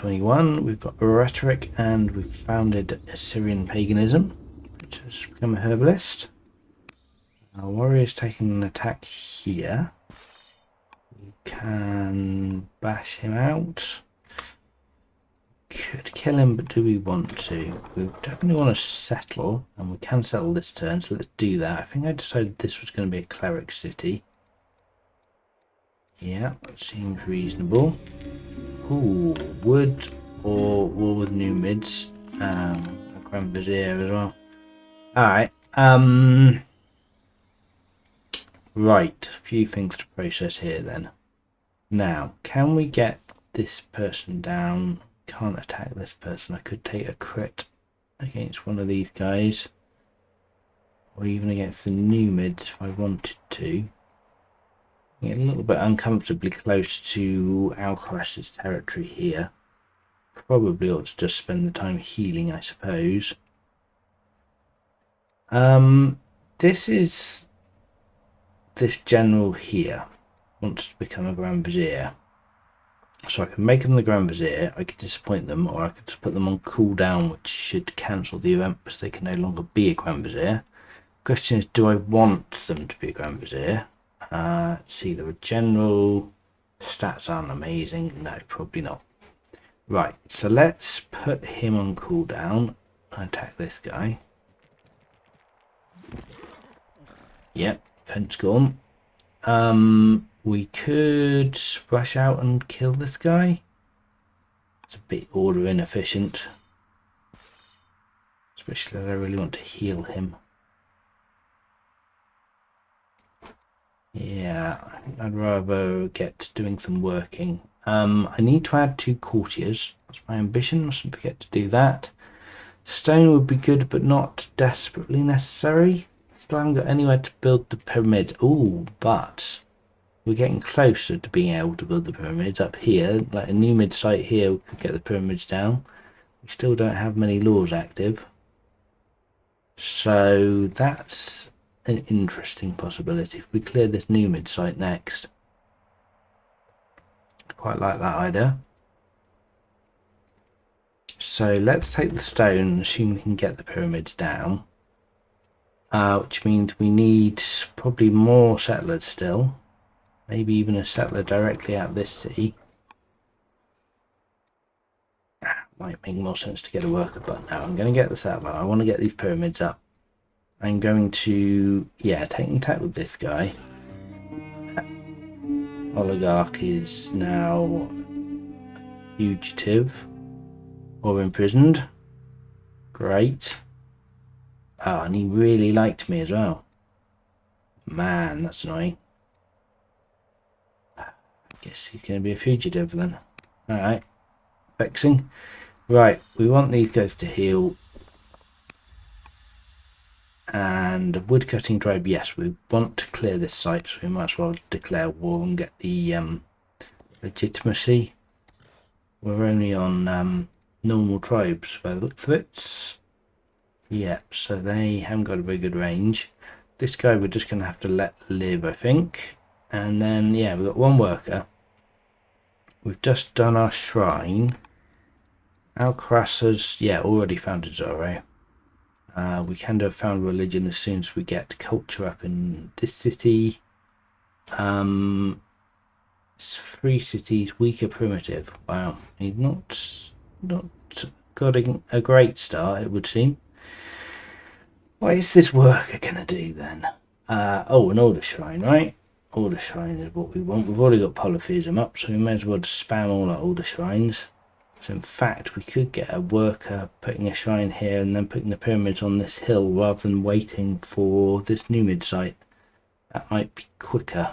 21, we've got rhetoric, and we've founded Assyrian paganism, which has become a herbalist. Our warrior's taking an attack here. We can bash him out. Could kill him, but do we want to? We definitely want to settle, and we can settle this turn, so let's do that. I think I decided this was going to be a cleric city. Yeah, that seems reasonable. Ooh, wood or war with Numids. A Grand Vizier as well. Alright, right, a few things to process here then. Now, can we get this person down? Can't attack this person. I could take a crit against one of these guys, or even against the Numids if I wanted to. Get a little bit uncomfortably close to Alcaras' territory here. Probably ought to just spend the time healing, I suppose. This general here wants to become a Grand Vizier. So I can make them the Grand Vizier, I could disappoint them, or I could just put them on cooldown, which should cancel the event because they can no longer be a Grand Vizier. Question is, do I want them to be a Grand Vizier? Let's see, the general stats aren't amazing. No, probably not. Right, so let's put him on cooldown and attack this guy. Yep, Pentagon. We could rush out and kill this guy. It's a bit order inefficient. Especially as I really want to heal him. Yeah, I think I'd rather get doing some working. I need to add 2 courtiers. That's my ambition. Mustn't forget to do that. Stone would be good, but not desperately necessary. Still haven't got anywhere to build the pyramid. Ooh, but we're getting closer to being able to build the pyramids up here. Like a Numid site here, we could get the pyramids down. We still don't have many laws active. So that's an interesting possibility. If we clear this Numid site next. Quite like that idea. So let's take the stone and assume we can get the pyramids down. Which means we need probably more settlers still. Maybe even a settler directly out this city. Might make more sense to get a worker, but no, I'm going to get the settler. I want to get these pyramids up. I'm going to, yeah, take an attack with this guy. Oligarch is now fugitive or imprisoned. Great. Oh, and he really liked me as well. Man, that's annoying. Guess he's going to be a fugitive then. Alright. Vexing. Right, we want these guys to heal. And a woodcutting tribe, yes, we want to clear this site, so we might as well declare war and get the legitimacy. We're only on normal tribes by the looks of it. Yep, so they haven't got a very good range. This guy we're just going to have to let live, I think. And then, yeah, we've got 1 worker. We've just done our shrine. Alcaras has, yeah, already founded Zorro. We can do a found religion as soon as we get culture up in this city. It's 3 cities, weaker primitive. Wow, he's not got a great start, it would seem. What is this worker gonna do then? Oh, an order shrine, right? Order shrine is what we want. We've already got polytheism up, so we may as well just spam all our order shrines. So in fact, we could get a worker putting a shrine here and then putting the pyramids on this hill rather than waiting for this Numid site. That might be quicker.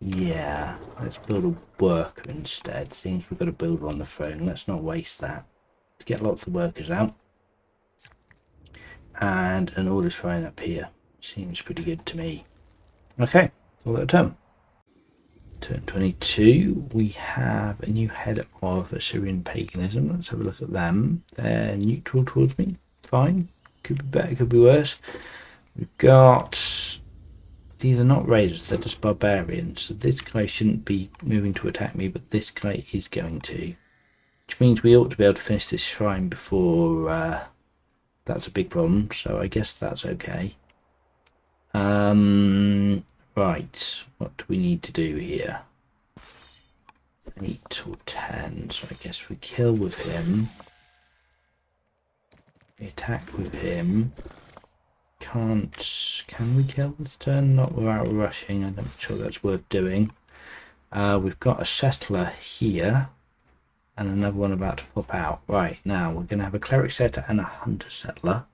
Yeah, let's build a worker instead. Seems we've got a builder on the throne. Let's not waste that. Let's get lots of workers out. And an order shrine up here. Seems pretty good to me. Okay, call it a turn. Turn 22, we have a new head of Assyrian paganism. Let's have a look at them. They're neutral towards me. Fine. Could be better, could be worse. We've got... These are not raiders, they're just barbarians. So this guy shouldn't be moving to attack me, but this guy is going to. which means we ought to be able to finish this shrine before that's a big problem, so I guess that's okay. Right, what do we need to do here? 8 or 10, so I guess we kill with him. We attack with him. Can we kill this turn? Not without rushing, I'm not sure that's worth doing. We've got a settler here, and another one about to pop out. Right, now we're going to have a cleric settler and a hunter settler.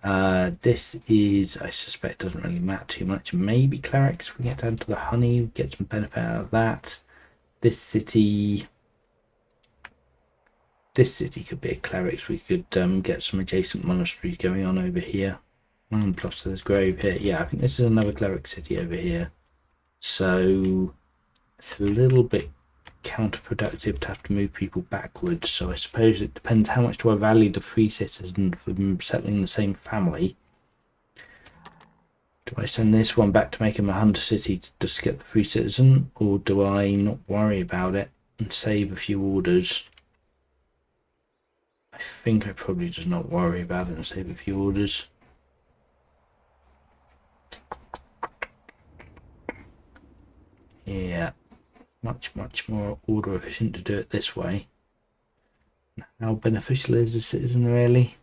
This is, I suspect, doesn't really matter too much. Maybe clerics, we get down to the honey, get some benefit out of that. This city could be a clerics. We could get some adjacent monasteries going on over here. And plus there's grove here. Yeah, I think this is another cleric city over here. So it's a little bit counterproductive to have to move people backwards. So I suppose it depends how much do I value the free citizens from settling the same family. Do I send this one back to make him a hunter city to just get the free citizen, or do I not worry about it and save a few orders? I think I probably just not worry about it and save a few orders. Yeah, much more order efficient to do it this way. How beneficial is the citizen really?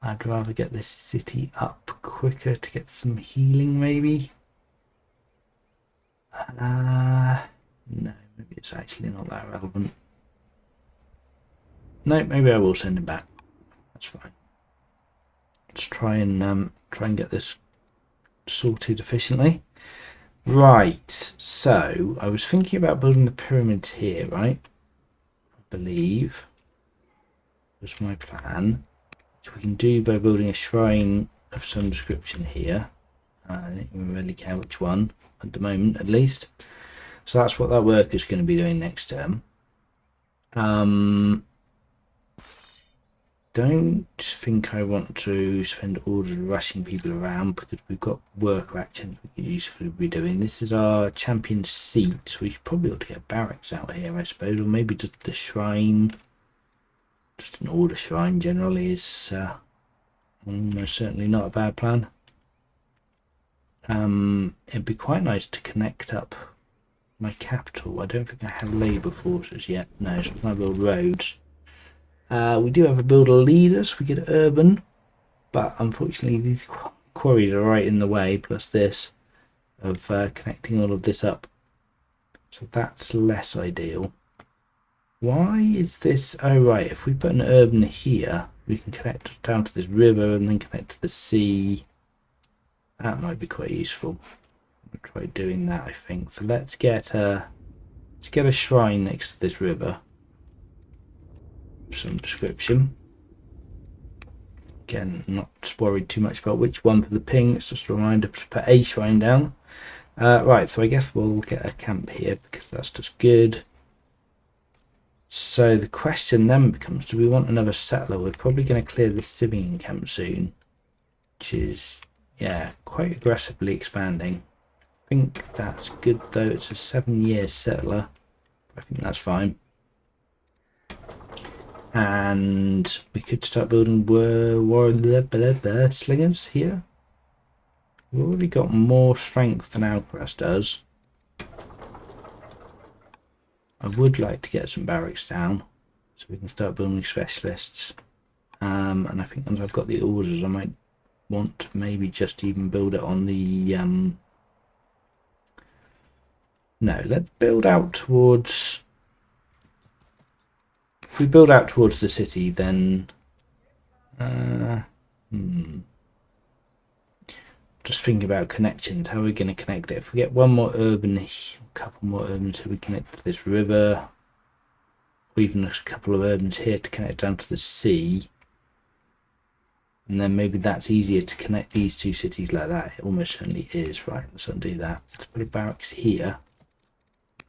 I'd rather get this city up quicker to get some healing, maybe. No, maybe it's actually not that relevant. No, maybe I will send him back. That's fine. Let's try and get this sorted efficiently. Right. So I was thinking about building the pyramids here, right? I believe was my plan. Which we can do by building a shrine of some description here. I don't even really care which one at the moment, at least. So that's what that worker is going to be doing next term. Don't think I want to spend orders rushing people around because we've got worker actions we could usefully be doing. This is our champion seat, so we probably ought to get barracks out here, I suppose, or maybe just the shrine. Just an order shrine generally is almost certainly not a bad plan. It'd be quite nice to connect up my capital. I don't think I have labour forces yet. No, so I build roads. We do have a builder leader, so we get urban, but unfortunately these quarries are right in the way, plus this of connecting all of this up. So that's less ideal. Why is this? Oh right, if we put an urban here, we can connect down to this river and then connect to the sea. That might be quite useful. I'll try doing that, I think. So let's get a shrine next to this river. Some description. Again, not worried too much about which one for the ping. It's just a reminder to put a shrine down. Right, so I guess we'll get a camp here because that's just good. So the question then becomes, do we want another settler? We're probably going to clear the civilian camp soon, which is, yeah, quite aggressively expanding. I think that's good though. It's a 7-year settler. I think that's fine. And we could start building slingers here. We've already got more strength than Alcaras does. I would like to get some barracks down so we can start building specialists. And I think once I've got the orders, I might want to maybe just even build it on the... No, let's build out towards... If we build out towards the city, then... Just thinking about connections. How are we going to connect it? If we get one more urban, a couple more urbans here, we connect to this river. Or even a couple of urbans here to connect down to the sea. And then maybe that's easier to connect these two cities like that. It almost certainly is. Right, let's undo that. Let's put a barracks here.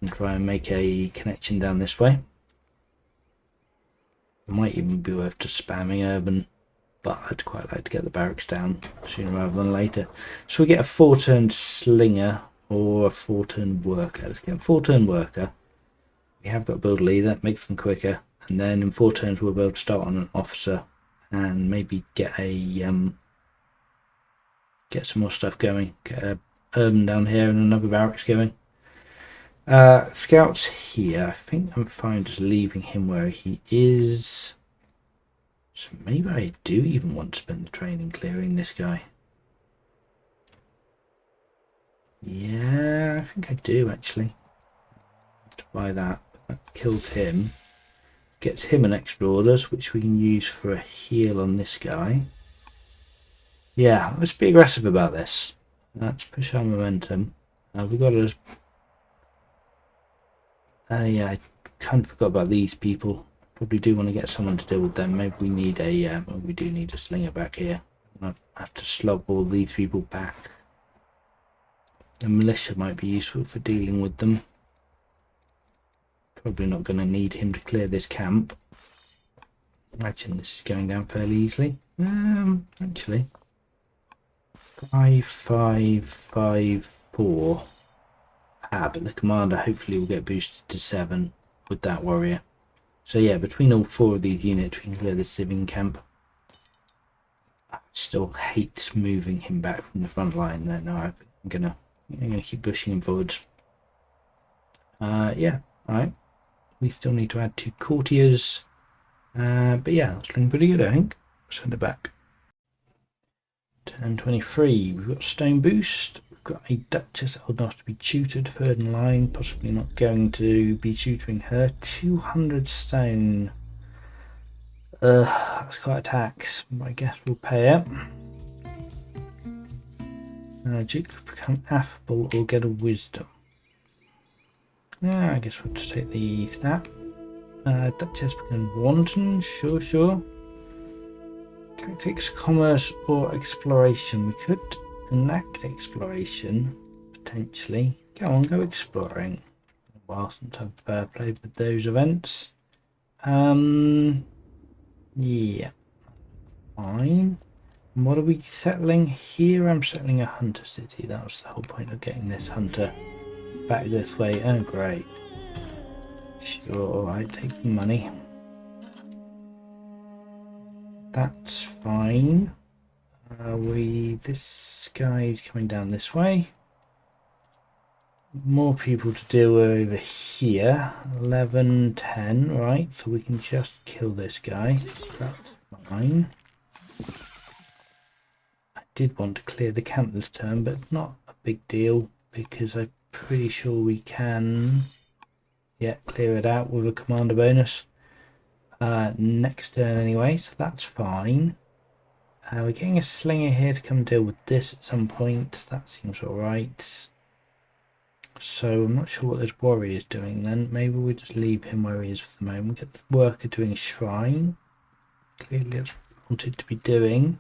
And try and make a connection down this way. It might even be worth just spamming urban, but I'd quite like to get the barracks down sooner rather than later. So we get a 4-turn slinger or a 4-turn worker. Let's get a 4-turn worker. We have got to build a leader, that makes them quicker, and then in 4 turns we'll be able to start on an officer and maybe get a get some more stuff going. Get a urban down here and another barracks going. Scouts here. I think I'm fine just leaving him where he is. So maybe I do even want to spend the training clearing this guy. Yeah, I think I do actually. To buy that. That kills him. Gets him an extra orders, which we can use for a heal on this guy. Yeah, let's be aggressive about this. Let's push our momentum. We've got to... yeah, I kind of forgot about these people. Probably do want to get someone to deal with them. Maybe we need a... we do need a slinger back here. I have to slog all these people back. The militia might be useful for dealing with them. Probably not going to need him to clear this camp. Imagine this is going down fairly easily. Actually... 5, 5, 5, 4. But the commander hopefully will get boosted to 7 with that warrior. So yeah, between all 4 of these units we can clear the civilian camp. I still hate moving him back from the front line though. No, I'm gonna keep pushing him forwards. Yeah, alright. We still need to add 2 courtiers. But yeah, that's looking pretty good I think. Send it back. Turn 23, we've got stone boost. We've got a duchess old enough to be tutored, 3rd in line, possibly not going to be tutoring her. 200 stone. That's quite a tax, but I guess we'll pay it. Duke could become affable or get a wisdom. Yeah, I guess we'll just take the snap. Duchess become wanton, sure. Tactics, commerce, or exploration. We could enact exploration, potentially. Go on, go exploring. A while since I've played with those events. Yeah, fine. And what are we settling here? I'm settling a hunter city. That was the whole point of getting this hunter back this way. Oh, great. Sure, alright, take the money. That's fine. This guy's coming down this way. More people to deal with over here. 11, 10, right? So we can just kill this guy. That's fine. I did want to clear the camp this turn, but not a big deal because I'm pretty sure we can, yeah, clear it out with a commander bonus. Next turn anyway, so that's fine. We're getting a slinger here to come deal with this at some point. That seems alright. So I'm not sure what this warrior is doing then. Maybe we'll just leave him where he is for the moment. Get the worker doing a shrine. Clearly that's what we wanted to be doing.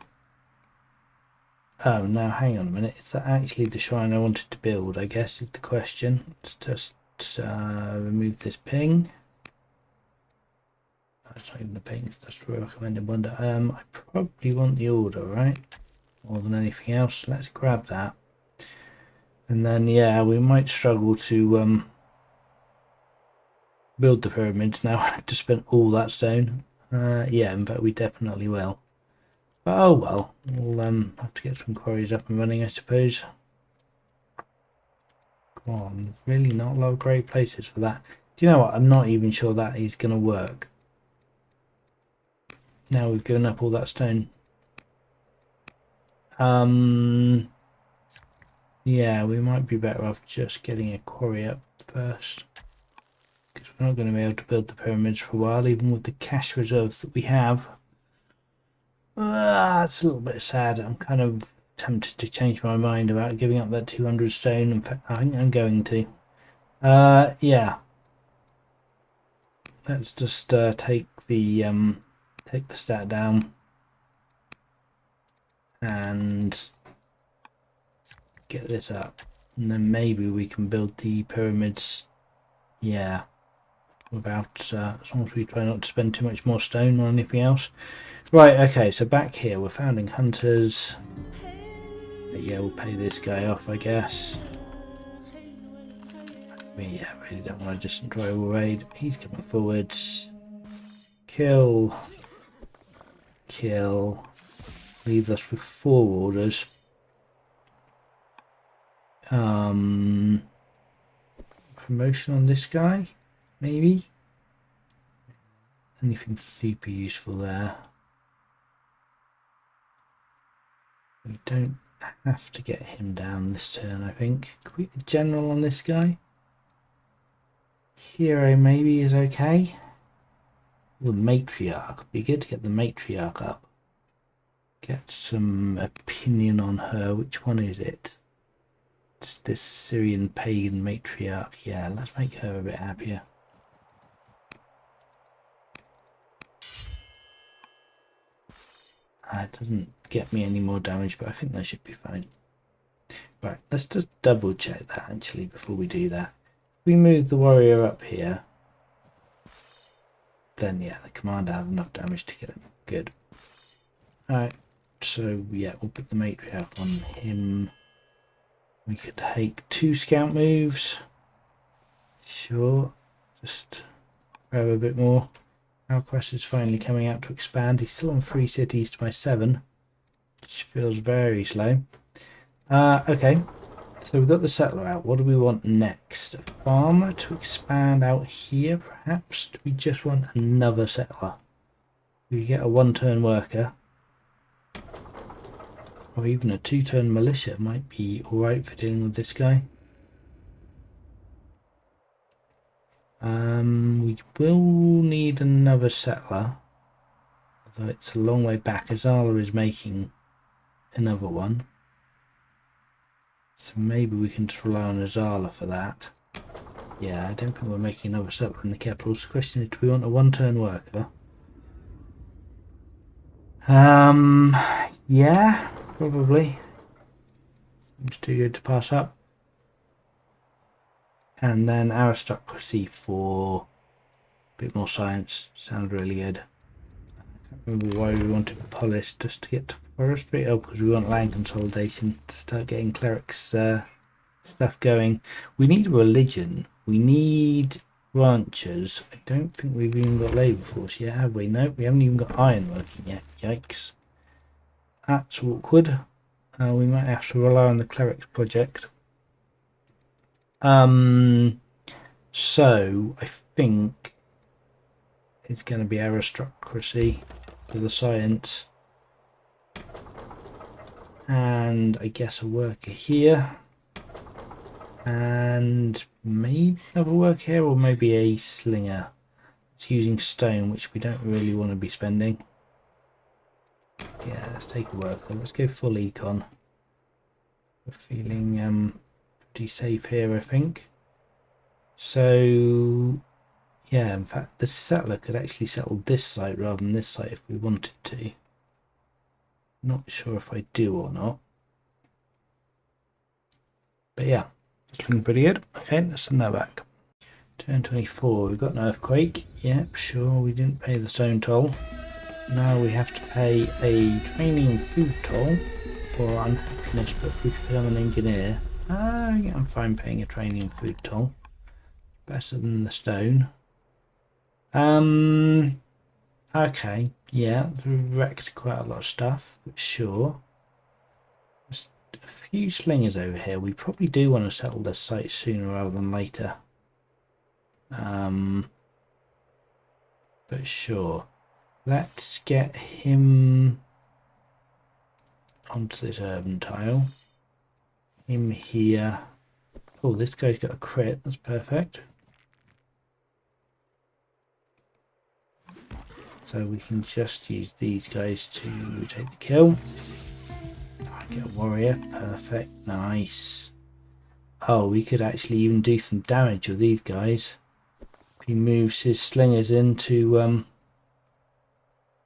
Oh, now hang on a minute. Is that actually the shrine I wanted to build? I guess is the question. Let's just remove this ping. That's not even the pings, that's the recommended wonder. I probably want the order, right? More than anything else. Let's grab that. And then, yeah, we might struggle to build the pyramids now to spend all that stone. Yeah, in fact, we definitely will. But, oh well, we'll have to get some quarries up and running, I suppose. Come on, really not a lot of great places for that. Do you know what? I'm not even sure that is going to work. Now we've given up all that stone. Yeah, we might be better off just getting a quarry up first. Because we're not going to be able to build the pyramids for a while, even with the cash reserves that we have. It's a little bit sad. I'm kind of tempted to change my mind about giving up that 200 stone. In fact, I think I'm going to. Yeah. Let's just take the stat down and get this up, and then maybe we can build the pyramids, yeah, without as long as we try not to spend too much more stone or anything else. Right, okay, so back here we're founding hunters. But yeah, we'll pay this guy off, I guess. Yeah, I really don't want a distant rival raid. He's coming forwards. Kill. Kill. Leave us with 4 orders. Promotion on this guy, maybe? Anything super useful there? We don't have to get him down this turn, I think. Can we get a general on this guy? Hero maybe is okay. Or the matriarch. Be good to get the matriarch up. Get some opinion on her. Which one is it? It's this Syrian pagan matriarch. Yeah, let's make her a bit happier. It doesn't get me any more damage, but I think that should be fine. Right, let's just double check that actually before we do that. If we move the warrior up here, then yeah, the commander has enough damage to get him. Good. Alright, so yeah, we'll put the matriarch on him. We could take 2 scout moves. Sure, just grab a bit more. Alcaras is finally coming out to expand. He's still on 3 cities to my 7, which feels very slow. Okay, so we've got the settler out. What do we want next? A farmer to expand out here, perhaps? Do we just want another settler? We get a 1-turn worker, or even a 2-turn militia might be alright for dealing with this guy. We will need another settler, although it's a long way back. Azala is making another one, so maybe we can just rely on Azala for that. Yeah, I don't think we're making another settler in the capital. So the question is, do we want a 1-turn worker? Yeah, probably. Seems too good to pass up. And then aristocracy for a bit more science. Sounds really good. I can't remember why we wanted polish, just to get to forestry. Oh, because we want land consolidation to start getting clerics stuff going. We need religion. We need ranchers. I don't think we've even got labour force yet, have we? No, we haven't even got iron working yet. Yikes. That's awkward. We might have to rely on the clerics project. So I think it's going to be aristocracy for the science, and I guess a worker here, and maybe another worker here, or maybe a slinger. It's using stone, which we don't really want to be spending. Yeah, let's take a worker. Let's go full econ. We're feeling pretty safe here, I think. So yeah, in fact the settler could actually settle this site rather than this site if we wanted to. Not sure if I do or not, but yeah, it's looking pretty good. Okay, let's send that back. Turn 24, we've got an earthquake. Yep, sure, we didn't pay the stone toll. Now we have to pay a training food toll for unhappiness, but we could become an engineer. Yeah, I'm fine paying a training food toll. Better than the stone. Okay, yeah, we've wrecked quite a lot of stuff, but sure. There's a few slingers over here. We probably do want to settle this site sooner rather than later. But sure. Let's get him onto this urban tile. Him here. Oh, this guy's got a crit. That's perfect. So we can just use these guys to take the kill. Get a warrior. Perfect. Nice. Oh, we could actually even do some damage with these guys. If he moves his slingers in to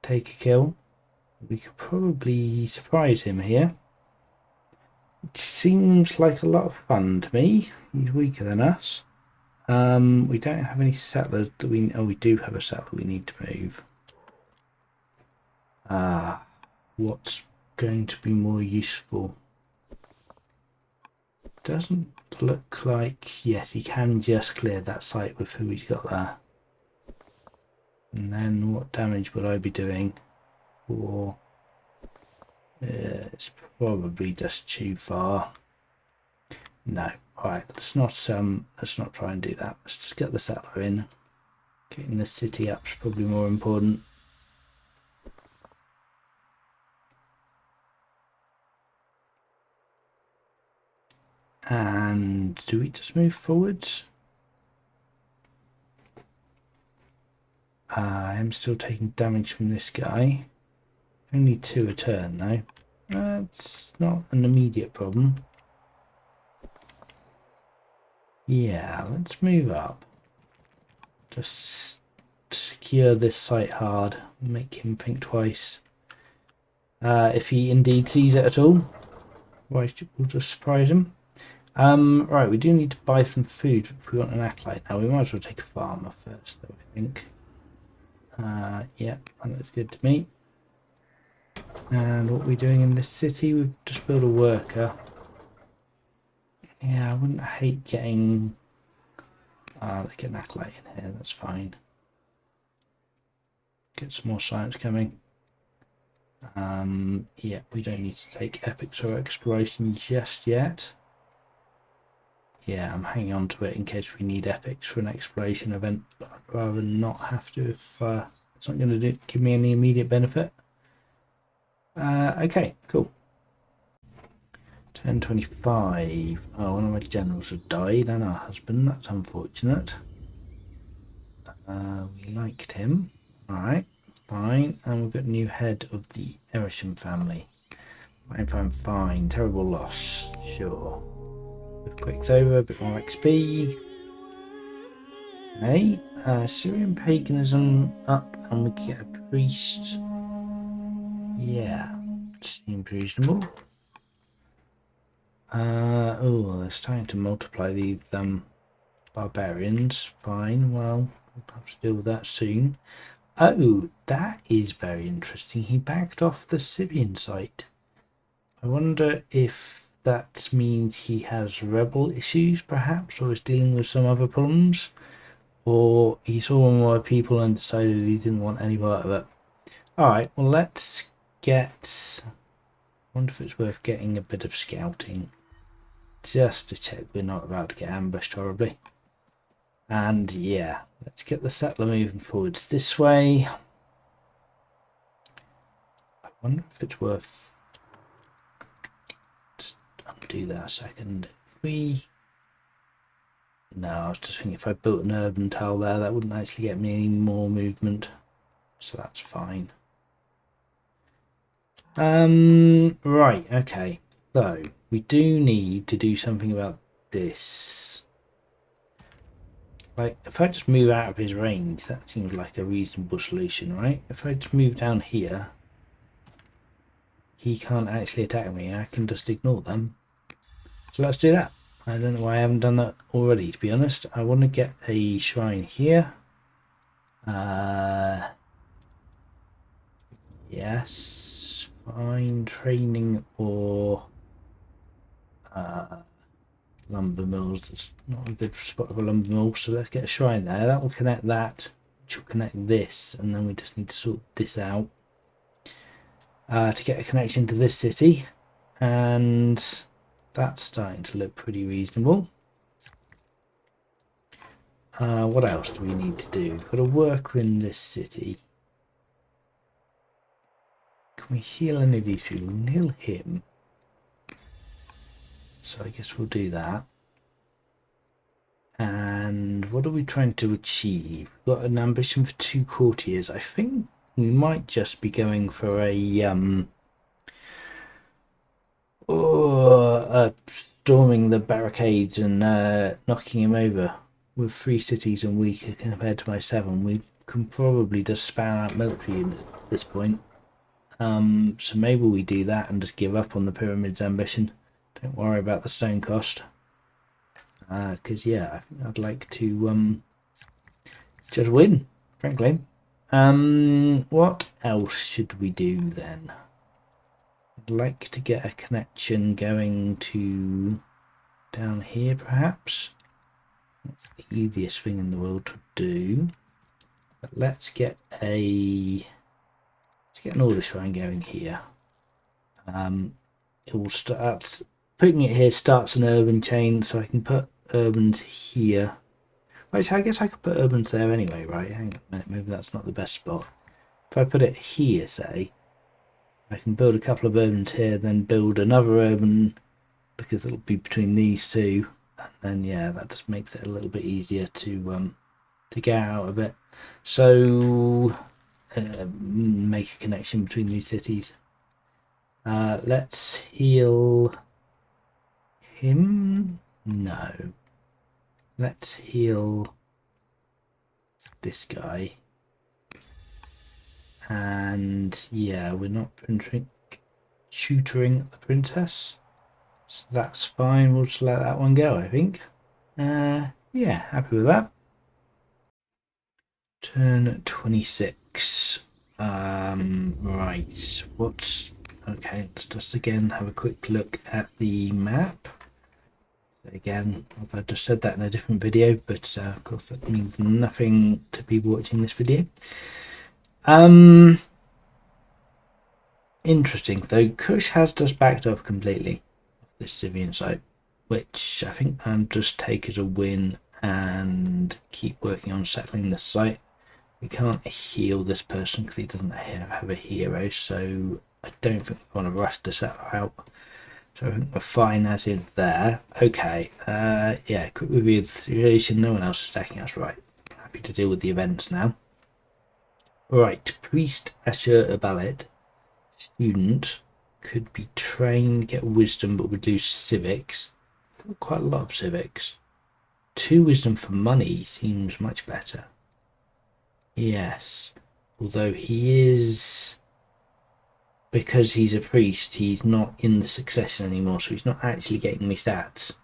take a kill, we could probably surprise him here. It seems like a lot of fun to me. He's weaker than us. We don't have any settlers that we... Oh, we do have a settler we need to move. What's going to be more useful? Doesn't Look like, yes, he can just clear that site with who he's got there. And then what damage would I be doing? Or it's probably just too far. No. Alright, let's not try and do that. Let's just get the settler in. Getting the city up is probably more important. And do we just move forwards? I am still taking damage from this guy. Only 2 a turn though. That's not an immediate problem. Yeah, let's move up. Just secure this site hard. Make him think twice. If he indeed sees it at all. Otherwise we'll just surprise him. Right, we do need to buy some food if we want an acolyte. Now we might as well take a farmer first though, I think. Yeah, that looks good to me. And what are we doing in this city? We've just built a worker. Yeah, I wouldn't hate getting... let's get an acolyte in here, that's fine. Get some more science coming. Yeah, we don't need to take epics or exploration just yet. Yeah, I'm hanging on to it in case we need epics for an exploration event, but I'd rather not have to if it's not going to give me any immediate benefit. Okay, cool. 1025. Oh, one of my generals have died and our husband. That's unfortunate. We liked him. Alright, fine. And we've got a new head of the Erisham family. Fine. Terrible loss. Sure. With quicks over, a bit more XP. Hey, Syrian paganism up and we get a priest. Yeah, seems reasonable. Oh, it's time to multiply these barbarians. Fine, well, we'll perhaps deal with that soon. Oh, that is very interesting. He backed off the Syrian site. I wonder if that means he has rebel issues, perhaps, or is dealing with some other problems, or he saw more people and decided he didn't want any part of it. Alright, well, let's get... I wonder if it's worth getting a bit of scouting. Just to check we're not about to get ambushed horribly. And yeah, let's get the settler moving forwards this way. I wonder if it's worth... Just undo that a second. If we... No, I was just thinking if I built an urban tile there, that wouldn't actually get me any more movement. So that's fine. Right, okay. So, we do need to do something about this. Like, if I just move out of his range, that seems like a reasonable solution, right? If I just move down here, he can't actually attack me. I can just ignore them. So let's do that. I don't know why I haven't done that already, to be honest. I want to get a shrine here. Yes, fine. Training or lumber mills. It's not a good spot of a lumber mill, so let's get a shrine there. That will connect that, which will connect this, and then we just need to sort this out to get a connection to this city, and that's starting to look pretty reasonable. What else do we need to do? We've got a worker in this city. Can we heal any of these people? We can heal him. So I guess we'll do that. And what are we trying to achieve? We've got an ambition for 2 courtiers. I think we might just be going for a storming the barricades and knocking him over. With 3 cities and weaker compared to my 7, we can probably just spam out military units at this point. So maybe we do that and just give up on the pyramids ambition. Don't worry about the stone cost. Because yeah, I think I'd like to just win, frankly. What else should we do then? I'd like to get a connection going to down here perhaps. That's the easiest thing in the world to do. But let's get an order shrine going here. It will start, putting it here starts an urban chain, so I can put urbans here. Right, so I guess I could put urbans there anyway, right? Hang on a minute, maybe that's not the best spot. If I put it here, say, I can build a couple of urbans here, then build another urban, because it'll be between these two, and then yeah, that just makes it a little bit easier to get out of it. So make a connection between these cities. Let's heal him. No. Let's heal this guy. And yeah, we're not tutoring the princess. So that's fine. We'll just let that one go, I think. Yeah, happy with that. Turn 26. Right. Okay, let's just again have a quick look at the map. Again, I've just said that in a different video, but of course that means nothing to people watching this video. Interesting though, Kush has just backed off completely off this Sivian site, which I think I'll just take as a win and keep working on settling this site. We can't heal this person because he doesn't have a hero, so I don't think we want to rush to settle out. So I think we're fine as is there. Okay, yeah, quick review of the situation. No one else is attacking us, right? Happy to deal with the events now. Right, Priest Asher Abalet. Student could be trained, get wisdom, but would lose civics. Quite a lot of civics. 2 wisdom for money seems much better. Yes, although he is, because he's a priest, he's not in the succession anymore, so he's not actually getting me stats.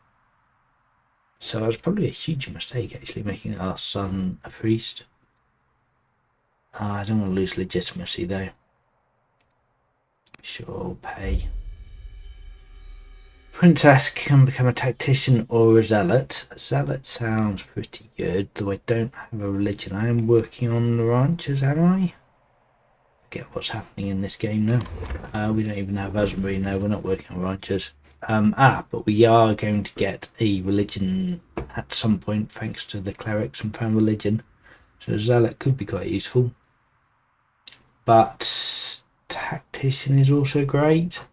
So it was probably a huge mistake actually making our son a priest. I don't want to lose legitimacy though. Sure, pay. Princess can become a tactician or a zealot. A zealot sounds pretty good, though I don't have a religion. I am working on the ranchers, am I? Forget what's happening in this game now. We don't even have husbandry. No, we're not working on ranchers. But we are going to get a religion at some point, thanks to the clerics and found religion. So zealot could be quite useful. But tactician is also great.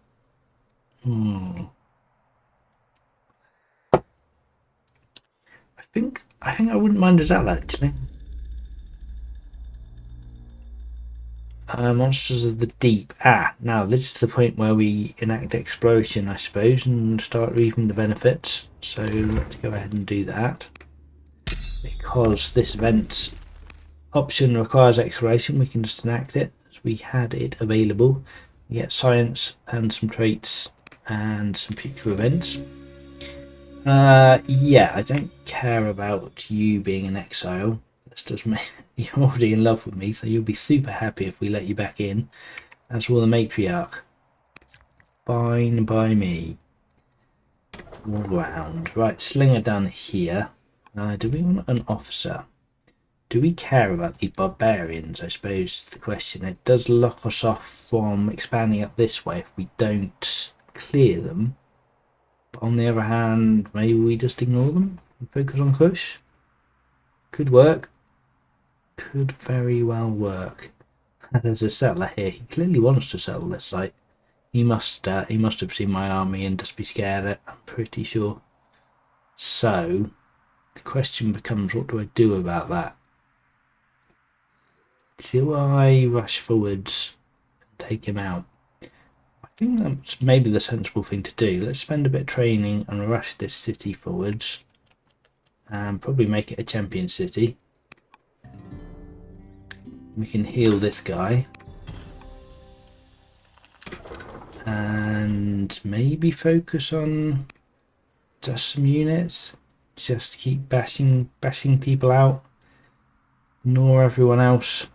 I think I wouldn't mind a zealot actually. Monsters of the Deep. Now this is the point where we enact exploration, I suppose, and start reaping the benefits. So let's go ahead and do that. Because this event option requires exploration, we can just enact it as we had it available. We get science and some traits and some future events. Yeah, I don't care about you being an exile. That's just me. You're already in love with me, so you'll be super happy if we let you back in. As will the matriarch. Fine by me. All round. Right, Slinger down here. Do we want an officer? Do we care about the barbarians, I suppose is the question. It does lock us off from expanding up this way if we don't clear them. But on the other hand, maybe we just ignore them and focus on Kush? Could work. Could very well work. There's a settler here. He clearly wants to settle this site. He must have seen my army and just be scared of it, I'm pretty sure. So the question becomes, what do I do about that? Do I rush forwards and take him out? I think that's maybe the sensible thing to do. Let's spend a bit of training and rush this city forwards and probably make it a champion city. We can heal this guy and maybe focus on just some units, just to keep bashing people out, ignore everyone else,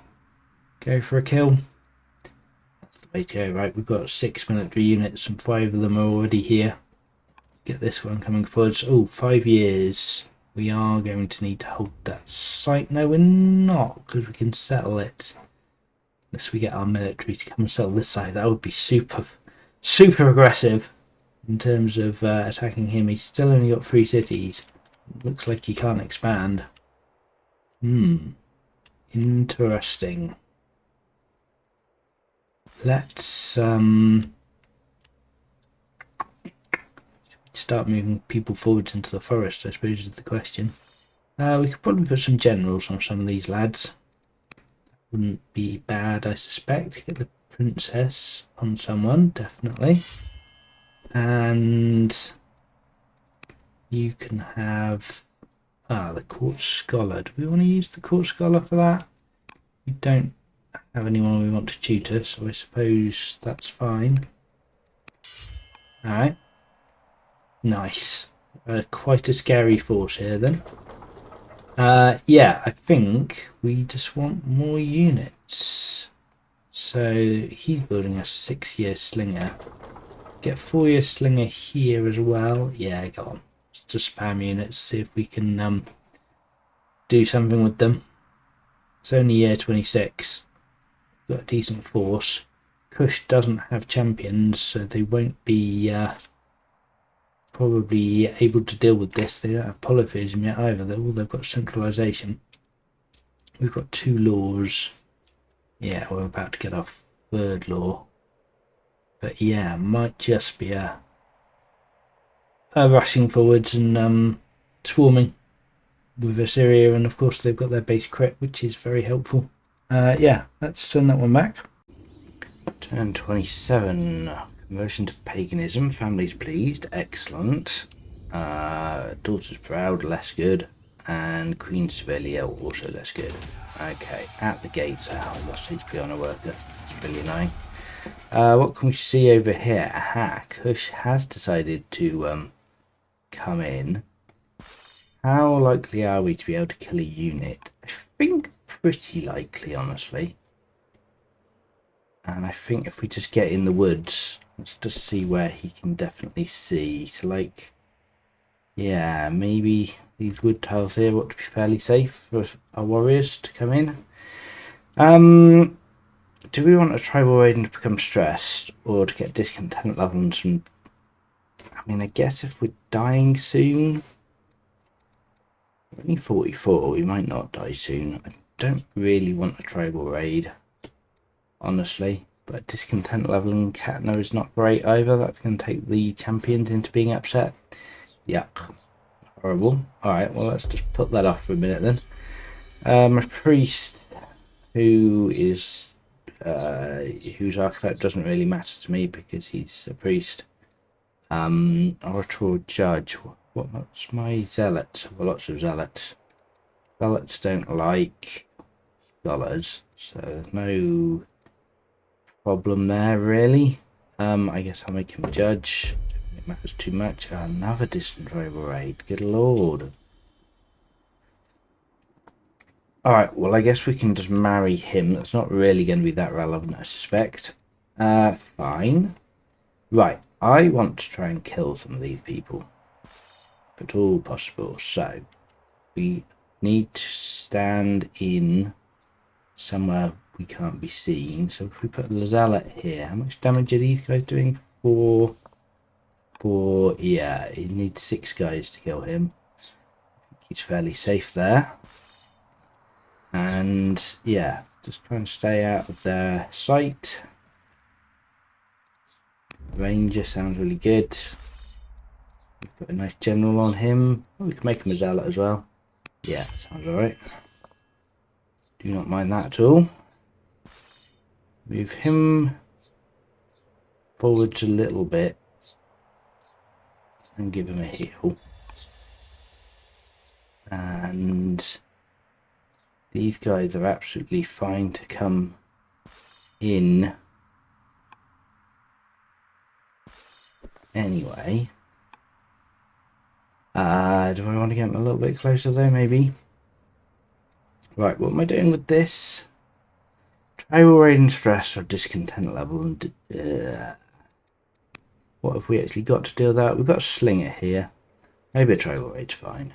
go for a kill. That's the way to go, right? We've got 6 military units and 5 of them are already here. get this one coming forwards. Oh, 5 years. We are going to need to hold that site. No, we're not, because we can settle it. Unless we get our military to come and settle this side. That would be super aggressive in terms of attacking him. He's still only got 3 cities. Looks like he can't expand. Interesting. Let's start moving people forwards into the forest, I suppose is the question. We could probably put some generals on some of these lads. Wouldn't be bad, I suspect. Get the princess on someone, definitely. And you can have the court scholar. Do we want to use the court scholar for that? We don't have anyone we want to tutor, so I suppose that's fine. Alright. Nice. Quite a scary force here then. Yeah, I think we just want more units. So he's building a 6-year slinger. Get 4-year slinger here as well. Yeah, go on. Just spam units, see if we can do something with them. It's only year 26. Got a decent force. Kush doesn't have champions, so they won't be probably able to deal with this. They don't have polytheism yet either. They've got centralization. We've got 2 laws. Yeah, we're about to get our 3rd law. But yeah, might just be a rushing forwards and swarming with Assyria, and of course they've got their base crit, which is very helpful. Yeah, let's send that one back. Turn 27. Conversion to paganism. Families pleased. Excellent. Daughters proud. Less good. And Queen Sevelia also less good. Okay, at the gates. I lost HP on a worker. It's really annoying. What can we see over here? Aha, Kush has decided to come in. How likely are we to be able to kill a unit? I think pretty likely, honestly. And I think if we just get in the woods, let's just see where he can definitely see. So, like, yeah, maybe these wood tiles here ought to be fairly safe for our warriors to come in. Do we want a tribal raiding to become stressed or to get discontent levels? And I mean, I guess if we're dying soon, we're only 44, we might not die soon. I don't really want a tribal raid, honestly, but discontent leveling Katna is not great either. That's going to take the champions into being upset. Yuck. Horrible. Alright, well, let's just put that off for a minute then. A priest who is whose archetype doesn't really matter to me because he's a priest. Orator or judge. What's my zealots? Well, lots of zealots. Zealots don't like scholars, so there's no problem there really. I guess I'll make him a judge. It matters too much. Another distant rival raid. Good lord. Alright, well, I guess we can just marry him. That's not really going to be that relevant, I suspect. Fine. Right, I want to try and kill some of these people, if at all possible. So, we need to stand in somewhere we can't be seen. So if we put the zealot here, how much damage are these guys doing? Four. Yeah, you need 6 guys to kill him. He's fairly safe there. And yeah, just try and stay out of their sight. Ranger sounds really good. We've got a nice general on him. Oh, we can make him a zealot as well. Yeah, sounds alright. Do not mind that at all. Move him forwards a little bit and give him a heal. And these guys are absolutely fine to come in anyway. Do I want to get them a little bit closer though, maybe? Right, what am I doing with this? Tribal raid and stress or discontent level. And What have we actually got to deal with that? We've got a slinger here. Maybe a triangle raid's fine.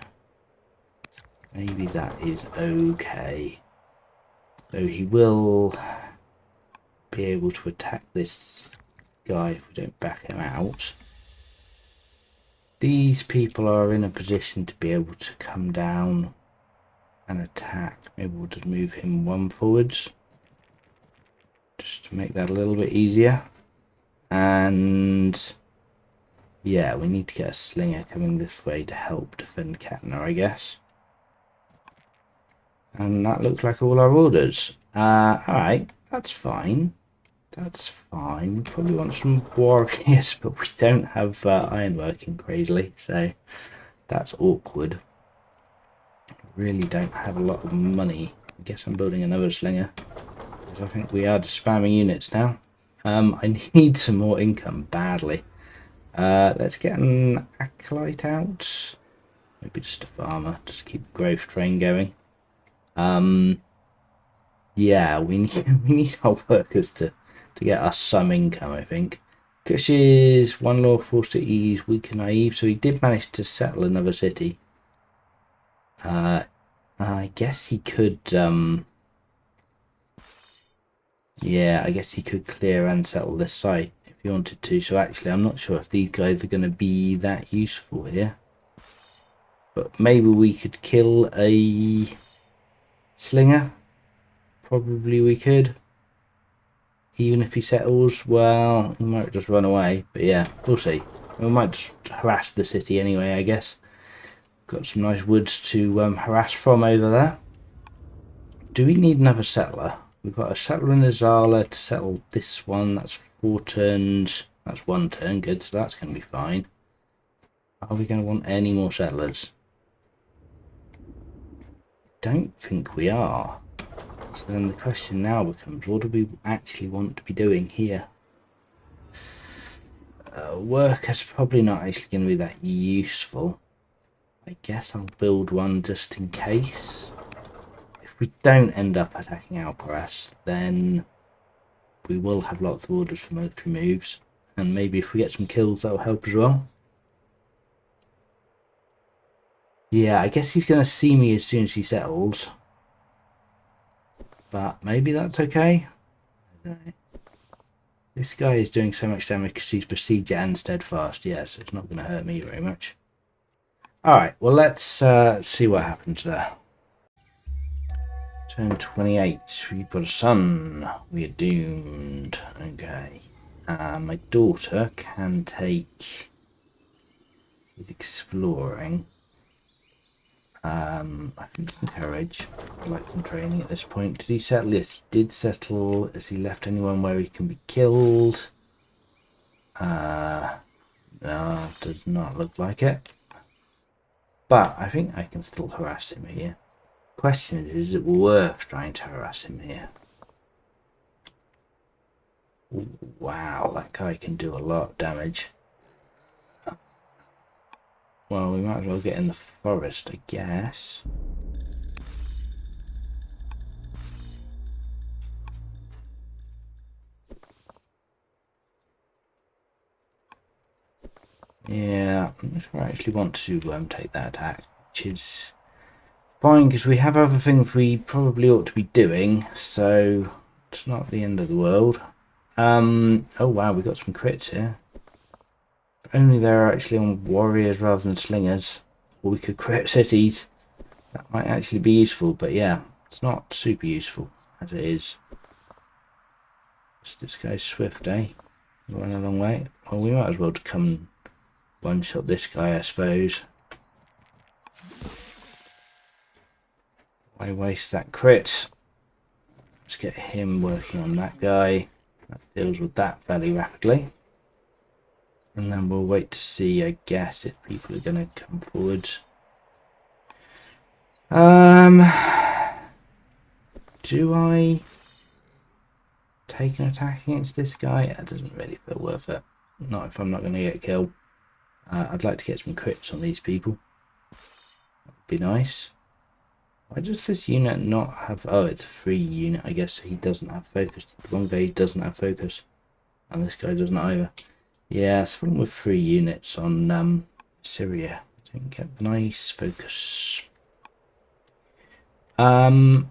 Maybe that is okay. So he will be able to attack this guy if we don't back him out. These people are in a position to be able to come down and attack. Maybe we'll just move him one forwards, just to make that a little bit easier. And yeah, we need to get a slinger coming this way to help defend Katna, I guess. And that looks like all our orders. Alright, that's fine. That's fine. We probably want some warriors, but we don't have ironworking crazily, so that's awkward. Really don't have a lot of money. I guess I'm building another slinger, because I think we are just spamming units now. I need some more income badly. Let's get an acolyte out. Maybe just a farmer, just to keep the growth train going. Yeah, we need our workers to get us some income, I think. Kush is one lawful cities, weak and naive, so he did manage to settle another city. I guess he could, yeah, I guess he could clear and settle this site if he wanted to. So actually, I'm not sure if these guys are going to be that useful here. But maybe we could kill a slinger. Probably we could. Even if he settles, well, he might just run away. But yeah, we'll see. We might just harass the city anyway, I guess. Got some nice woods to harass from over there. Do we need another settler? We've got a settler in Azala to settle this one. That's 4 turns. That's 1 turn. Good, so that's going to be fine. Are we going to want any more settlers? Don't think we are. So then the question now becomes, what do we actually want to be doing here? Worker's probably not actually going to be that useful. I guess I'll build one just in case. If we don't end up attacking Alcaras, then we will have lots of orders for military moves. And maybe if we get some kills, that'll help as well. Yeah, I guess he's going to see me as soon as he settles. But maybe that's okay. I don't know. This guy is doing so much damage because he's besieged and steadfast. Yes, it's not going to hurt me very much. Alright, well let's see what happens there. Turn 28. We've got a son. We are doomed. Okay. My daughter can take... She's exploring. I think some courage. I'd like some training at this point. Did he settle? Yes, he did settle. Has he left anyone where he can be killed? No, does not look like it. But I think I can still harass him here. Question is it worth trying to harass him here? Ooh, wow, that guy can do a lot of damage. Well, we might as well get in the forest, I guess. Yeah, I'm not sure I actually want to take that attack, which is fine because we have other things we probably ought to be doing, so it's not the end of the world. Oh wow, we got some crits here. Only they're actually on warriors rather than slingers. Or we could crit cities. That might actually be useful, but yeah, it's not super useful as it is. This guy's swift, eh? Run a long way. Well, we might as well come one-shot this guy, I suppose. Why waste that crit? Let's get him working on that guy. That deals with that fairly rapidly. And then we'll wait to see, I guess, if people are going to come forward. Do I take an attack against this guy? That doesn't really feel worth it. Not if I'm not going to get killed. I'd like to get some crits on these people. That would be nice. Why does this unit not have... Oh, it's a free unit, I guess. So he doesn't have focus. The one guy doesn't have focus. And this guy doesn't either. Yeah, it's fun with 3 units on Syria. Don't get nice focus. Okay.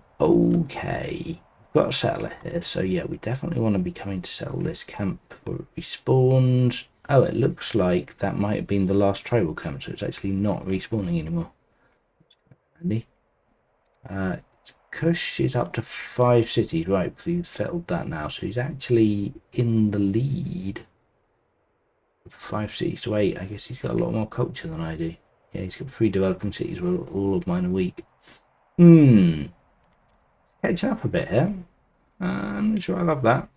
We've got a settler here, so yeah, we definitely want to be coming to settle this camp before it respawns. Oh, it looks like that might have been the last tribal camp, so it's actually not respawning anymore. Handy. Kush is up to 5 cities, right, because he's settled that now, so he's actually in the lead. 5 cities to 8. I guess he's got a lot more culture than I do. Yeah, he's got 3 developing cities, where all of mine are weak. Catching up a bit here. I'm not sure I love that.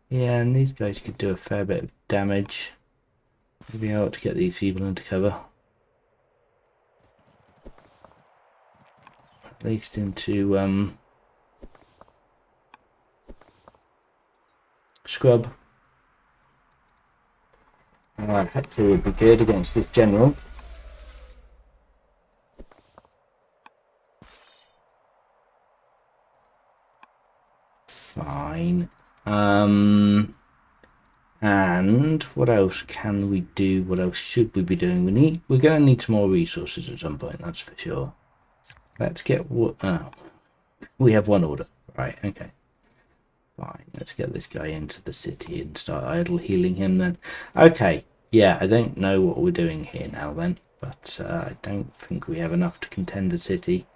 Yeah, and these guys could do a fair bit of damage. Maybe I ought to get these people into cover. At least into scrub. Hector would be good against this general. Fine. And what else can we do? What else should we be doing? We're going to need some more resources at some point, that's for sure. Let's get what. Oh, we have 1 order. Right, okay. Fine, let's get this guy into the city and start idle healing him then. Okay, yeah, I don't know what we're doing here now then, but I don't think we have enough to contend a city.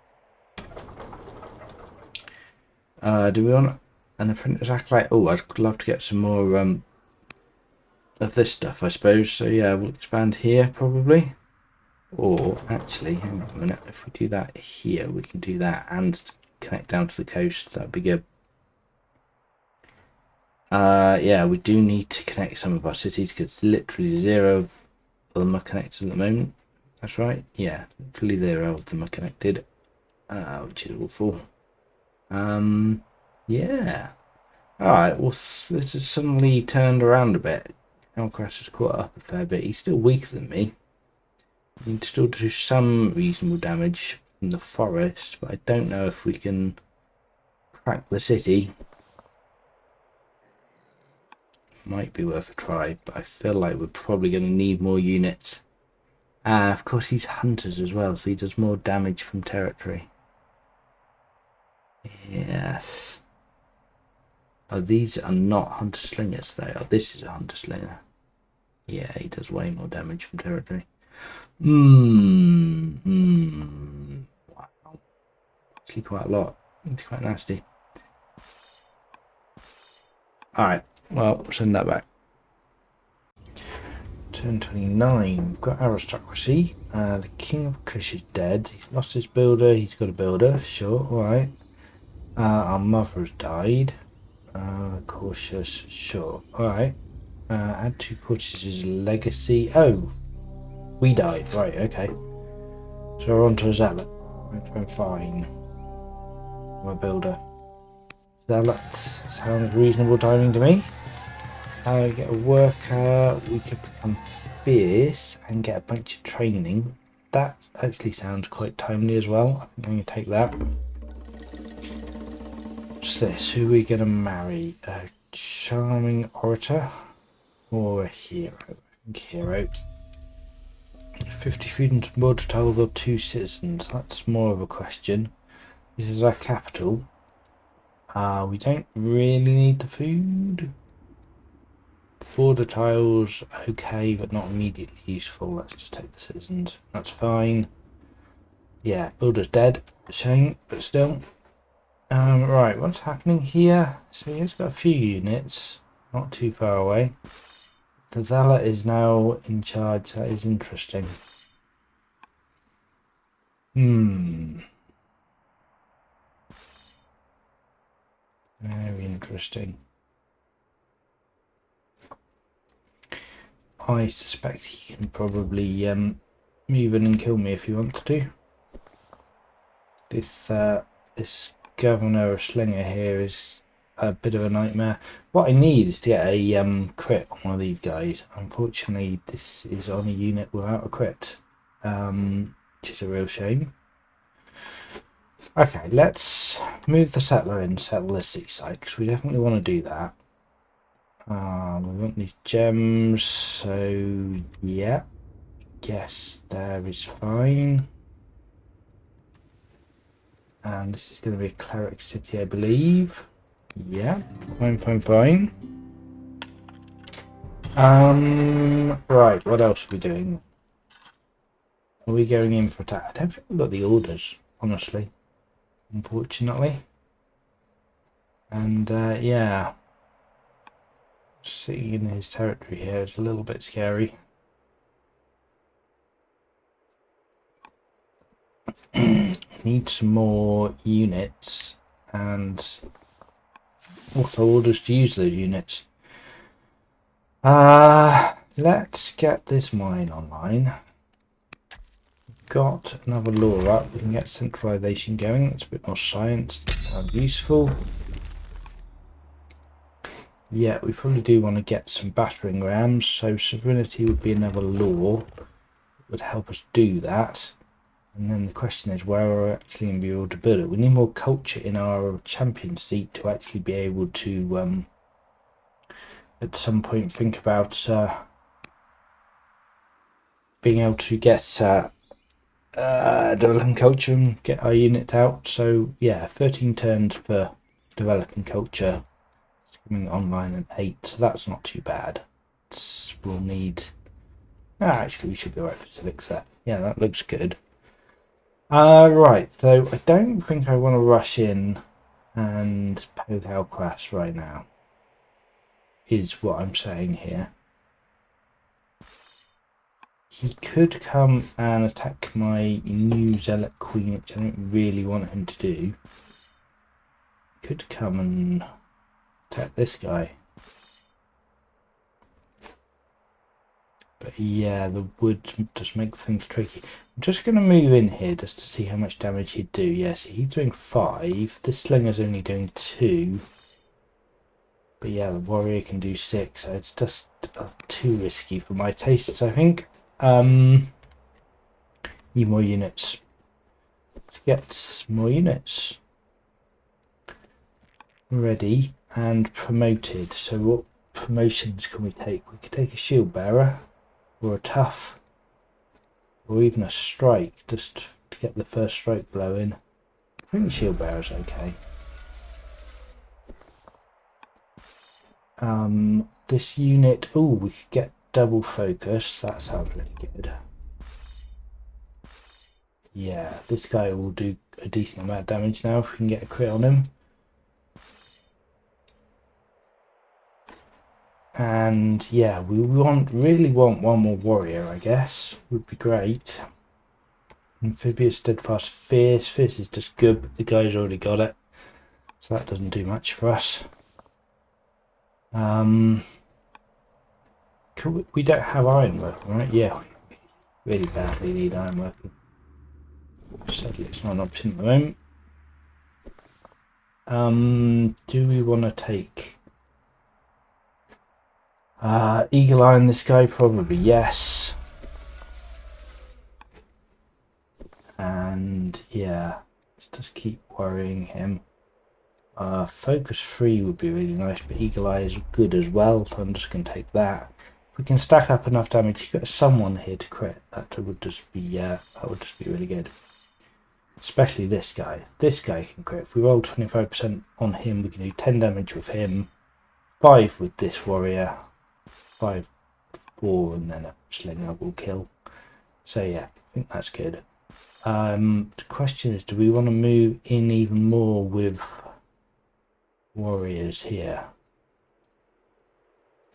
Do we want an apprentice acolyte? Oh, I'd love to get some more of this stuff, I suppose. So yeah, we'll expand here probably. Or actually, hang on a minute, if we do that here, we can do that and connect down to the coast. That'd be good. Yeah, we do need to connect some of our cities because literally 0 of them are connected at the moment. That's right. Yeah, literally 0 of them are connected, which is awful. Yeah. All right. Well, this has suddenly turned around a bit. Alcaras has caught up a fair bit. He's still weaker than me. We need to still do some reasonable damage from the forest, but I don't know if we can crack the city. Might be worth a try, but I feel like we're probably going to need more units. Of course, he's hunters as well, so he does more damage from territory. Yes. Oh, these are not hunter slingers, they are. This is a hunter slinger. Yeah, he does way more damage from territory. Wow. Actually, quite a lot. It's quite nasty. Alright, well, we'll send that back. Turn 29. We've got aristocracy. The king of Kush is dead. He's lost his builder. He's got a builder. Sure, alright. Our mother has died. Cautious. Sure, alright. Add 2 courtiers legacy. Oh, we died. Right, okay. So we're on to a zealot. Fine. I'm a builder. Zealot sounds reasonable timing to me. Get a worker, we could become fierce and get a bunch of training. That actually sounds quite timely as well. I'm going to take that. What's this? Who are we going to marry? A charming orator or a hero? I think hero. 50 freedoms more to title or 2 citizens. That's more of a question. This is our capital. We don't really need the food. Border tiles, okay, but not immediately useful. Let's just take the citizens. That's fine. Yeah, builder's dead. Shame, but still. Right, what's happening here? So he's got a few units, not too far away. The zealot is now in charge. That is interesting. Very interesting. I suspect he can probably move in and kill me if he wants to. This governor of Slinger here is a bit of a nightmare. What I need is to get a crit on one of these guys. Unfortunately, this is on a unit without a crit, which is a real shame. Okay, let's move the settler in, settle this seaside, because we definitely want to do that. We want these gems, so yeah, guess there is fine. And this is going to be a cleric city, I believe. Yeah, fine. Right, what else are we doing? Are we going in for attack? I don't think we've got the orders, honestly, unfortunately. And yeah, sitting in his territory here is a little bit scary. Need some more units and also orders to use those units. Let's get this mine online. Got another law up. We can get centralization going. That's a bit more science. That sounds useful. Yeah, we probably do want to get some battering rams. So sovereignty would be another law that would help us do that. And then the question is, where are we actually going to be able to build it? We need more culture in our champion seat to actually be able to, at some point, think about being able to get developing culture and get our unit out. So yeah, 13 turns for developing culture. It's coming online at 8, so that's not too bad. We'll need... actually, we should be right for civics there. Yeah, that looks good. Right, so I don't think I want to rush in and poke Alcaras right now, is what I'm saying here. He could come and attack my new Zealot Queen, which I don't really want him to do. He could come and attack this guy. But yeah, the wood does make things tricky. I'm just going to move in here just to see how much damage he'd do. Yes, he's doing 5. This slinger's only doing 2. But yeah, the warrior can do 6. So it's just too risky for my tastes, I think. Need more units. Let's get more units ready and promoted. So what promotions can we take? We could take a shield bearer, or a tough, or even a strike, just to get the first strike blow in. I think the shield bearer's okay. This unit, oh, we could get double focus. That sounds really good. Yeah, this guy will do a decent amount of damage now if we can get a crit on him. And yeah, we really want one more warrior, I guess. Would be great. Amphibious, steadfast, fierce. Fierce is just good, but the guy's already got it, so that doesn't do much for us. We don't have iron working, right? Yeah, we really badly need iron working. Sadly, it's not an option at the moment. Do we want to take Eagle Eye on this guy? Probably yes. And yeah, let's just keep worrying him. Focus 3 would be really nice, but Eagle Eye is good as well, so I'm just going to take that. If we can stack up enough damage to get someone here to crit, that would just be really good. Especially this guy. This guy can crit. If we roll 25% on him, we can do 10 damage with him, 5 with this warrior, 5, 4, and then a slinger will kill. So yeah, I think that's good. The question is, do we want to move in even more with warriors here?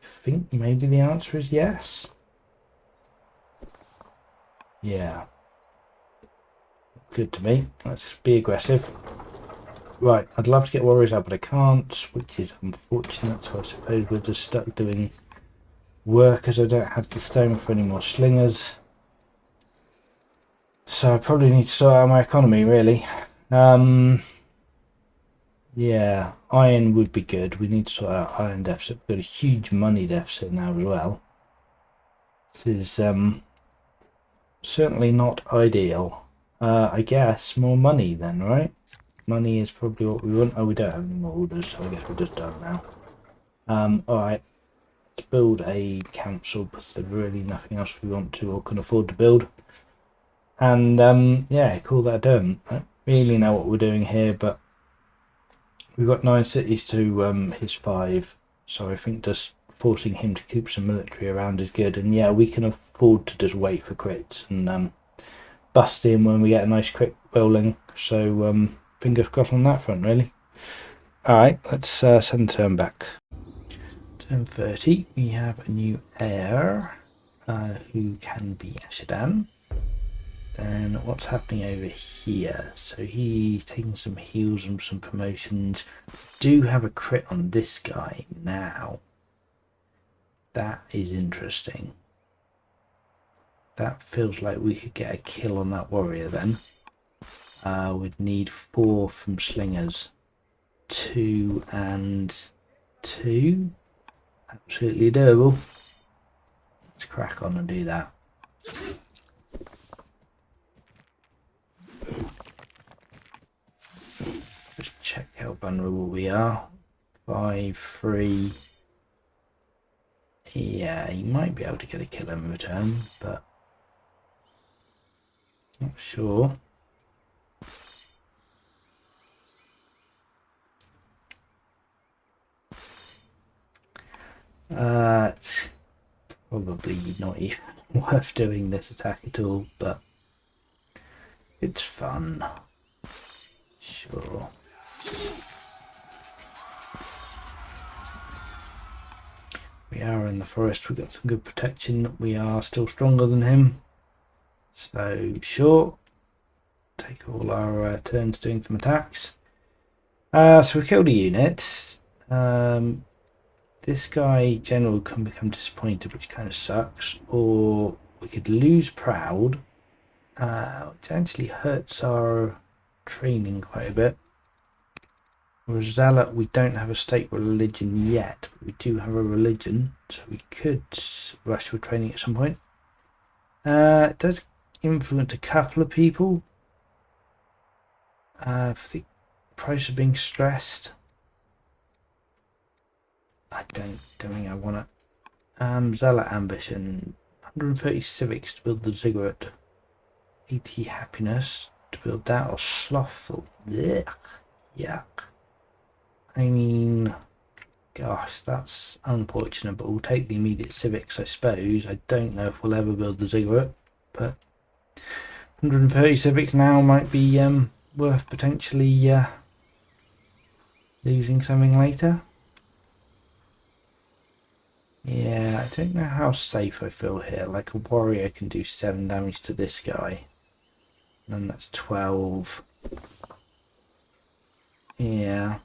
I think maybe the answer is yes. Yeah. Good to me. Let's be aggressive. Right, I'd love to get warriors out, but I can't, which is unfortunate, so I suppose we're just stuck doing work as I don't have the stone for any more slingers. So I probably need to sort out my economy, really. Yeah, iron would be good. We need to sort out iron deficit. We've got a huge money deficit now as well. This is certainly not ideal. I guess more money then, right? Money is probably what we want. Oh, we don't have any more orders, so I guess we're just done now. Alright, let's build a council because there's really nothing else we want to or can afford to build. And yeah, call that done. I don't really know what we're doing here, but we've got 9 cities to his 5, so I think just forcing him to keep some military around is good. And yeah, we can afford to just wait for crits and bust in when we get a nice crit rolling. So fingers crossed on that front, really. Alright, let's send the turn back. Turn 30, we have a new heir who can be Ashadan. Then what's happening over here? So he's taking some heals and some promotions. Do have a crit on this guy now. That is interesting. That feels like we could get a kill on that warrior then. We'd need 4 from slingers. 2 and 2. Absolutely doable. Let's crack on and do that. Just check how vulnerable we are. 5, 3. Yeah, he might be able to get a kill in return, but not sure. It's probably not even worth doing this attack at all, but it's fun. Sure. We are in the forest, we've got some good protection, we are still stronger than him. So, sure. Take all our turns doing some attacks. So we killed a unit. This guy, General, can become disappointed, which kind of sucks. Or we could lose Proud, which actually hurts our training quite a bit. Or Zealot, we don't have a state religion yet, but we do have a religion, so we could rush for training at some point. It does influence a couple of people for the price of being stressed. I don't think I want it. Zealot ambition, 130 civics to build the ziggurat, 80 happiness to build that, or slothful. Yuck. Yuck. I mean, gosh, that's unfortunate, but we'll take the immediate civics, I suppose. I don't know if we'll ever build the ziggurat, but 130 civics now might be worth potentially losing something later. Yeah, I don't know how safe I feel here. Like a warrior can do 7 damage to this guy. And then that's 12. Yeah.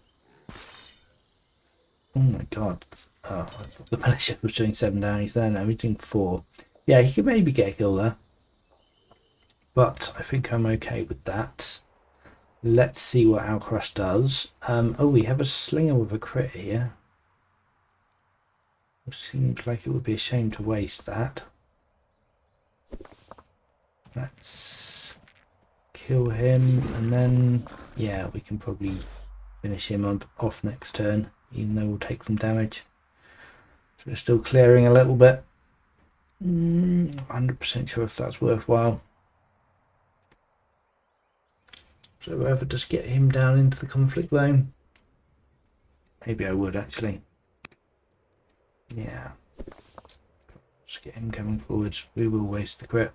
Oh my god. Oh, I thought the militia was doing 7 damage there. No, he's doing 4. Yeah, he could maybe get a kill there. But I think I'm okay with that. Let's see what Alcaras does. Oh, we have a slinger with a crit here. It seems like it would be a shame to waste that. Let's kill him and then, yeah, we can probably finish him off next turn, even though we'll take some damage. So we're still clearing a little bit. 100% sure if that's worthwhile. So ever just get him down into the conflict zone? Maybe I would actually. Yeah. Just get him coming forwards. We will waste the crit.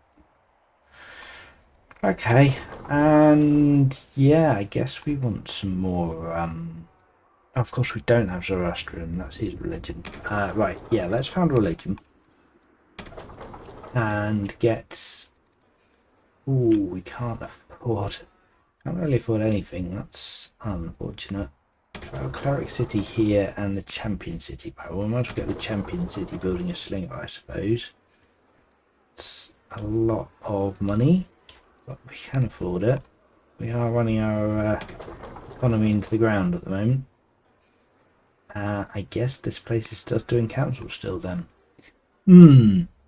Okay, and yeah, I guess we want some more. Of course, we don't have Zoroastrian. That's his religion. Right, yeah, let's found a religion and get. Ooh, we can't afford. Can't really afford anything. That's unfortunate. Cleric City here and the Champion City. But we might as well get the Champion City building a slinger, I suppose. It's a lot of money, but we can afford it. We are running our economy into the ground at the moment. I guess this place is just doing council still then.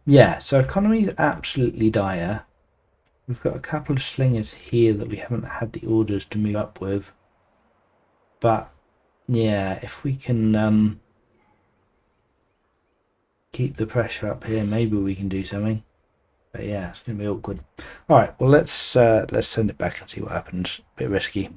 Yeah, so economy is absolutely dire. We've got a couple of slingers here that we haven't had the orders to move up with. But yeah, if we can keep the pressure up here. Maybe we can do something. But yeah, it's going to be awkward. All right, well let's send it back and see what happens. A bit risky.